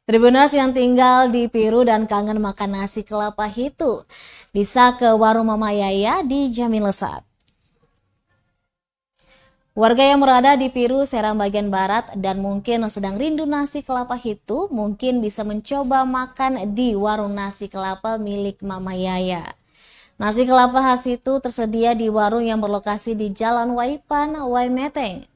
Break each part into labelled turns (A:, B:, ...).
A: Tribunas yang tinggal di Piru dan kangen makan nasi kelapa hitu bisa ke warung Mama Yaya dijamin lesat. Warga yang berada di Piru, Serang bagian barat dan mungkin sedang rindu nasi kelapa hitu mungkin bisa mencoba makan di warung nasi kelapa milik Mama Yaya. Nasi kelapa khas itu tersedia di warung yang berlokasi di Jalan Waipan, Waimeteng,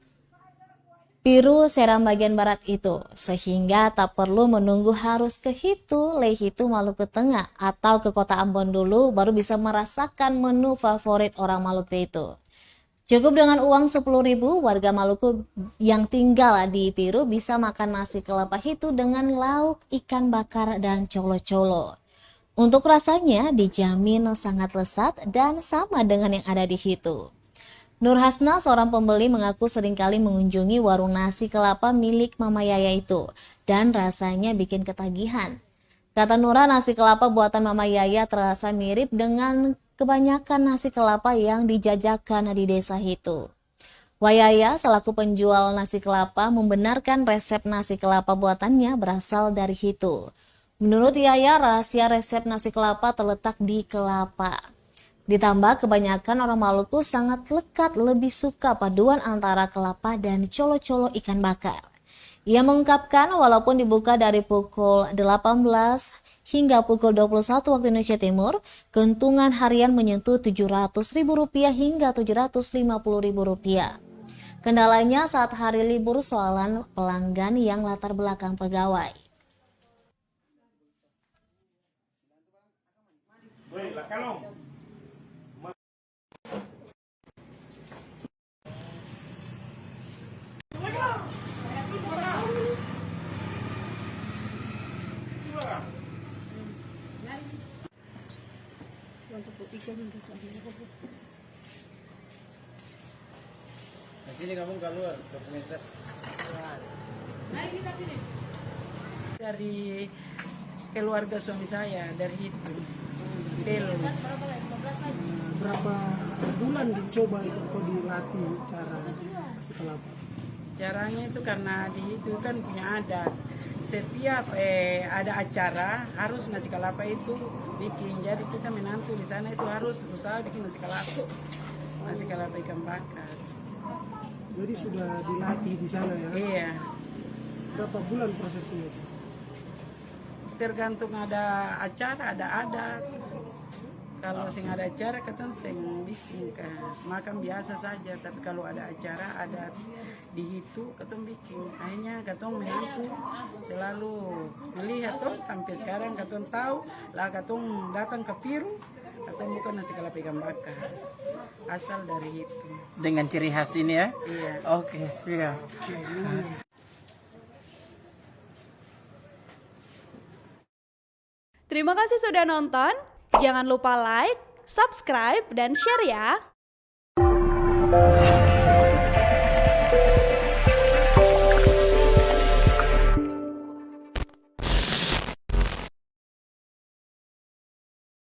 A: Piru, Serang bagian barat itu, sehingga tak perlu menunggu harus ke Hitu, Lehitu, Maluku Tengah atau ke kota Ambon dulu baru bisa merasakan menu favorit orang Maluku itu. Cukup dengan uang 10.000, warga Maluku yang tinggal di Piru bisa makan nasi kelapa hitu dengan lauk ikan bakar dan colo-colo. Untuk rasanya dijamin sangat lezat dan sama dengan yang ada di Hitu. Nur Hasna, seorang pembeli, mengaku seringkali mengunjungi warung nasi kelapa milik Mama Yaya itu dan rasanya bikin ketagihan. Kata Nura, nasi kelapa buatan Mama Yaya terasa mirip dengan kebanyakan nasi kelapa yang dijajakan di desa itu. Wayaya selaku penjual nasi kelapa membenarkan resep nasi kelapa buatannya berasal dari Hitu. Menurut Yaya, rahasia resep nasi kelapa terletak di kelapa. Ditambah kebanyakan orang Maluku sangat lekat lebih suka paduan antara kelapa dan colo-colo ikan bakar. Ia mengungkapkan walaupun dibuka dari pukul 18 hingga pukul 21 waktu Indonesia Timur, keuntungan harian menyentuh Rp700.000 hingga Rp750.000. Kendalanya saat hari libur soalan pelanggan yang latar belakang pegawai.
B: Di sini kamu keluar ke komunitas.
C: Mari kita sini.
D: Dari keluarga suami saya dari itu Pelo.
C: Berapa bulan dicoba itu atau dilatih cara nasi kelapa?
D: Caranya itu karena di itu kan punya adat. Setiap ada acara harus nasi kelapa itu bikin. Jadi kita menantu di sana itu harus usaha bikin nasi kelapa. Nasi kelapa ikan bakar.
C: Jadi sudah dilatih di sana ya?
D: Iya.
C: Berapa bulan prosesnya itu?
D: Tergantung ada acara, ada adat. Kalau sing ada acara kita sing bikin makan biasa saja. Tapi kalau ada acara adat di itu kita bikin. Akhirnya kita menantu selalu melihat tuh sampai sekarang kita tahu lah kita datang ke Piru kita bukan nasi kelapa ikan bakar asal dari itu.
B: Dengan ciri khas ini ya?
D: Iya.
B: Oke, siap.
E: Terima kasih sudah nonton. Jangan lupa like, subscribe, dan share ya.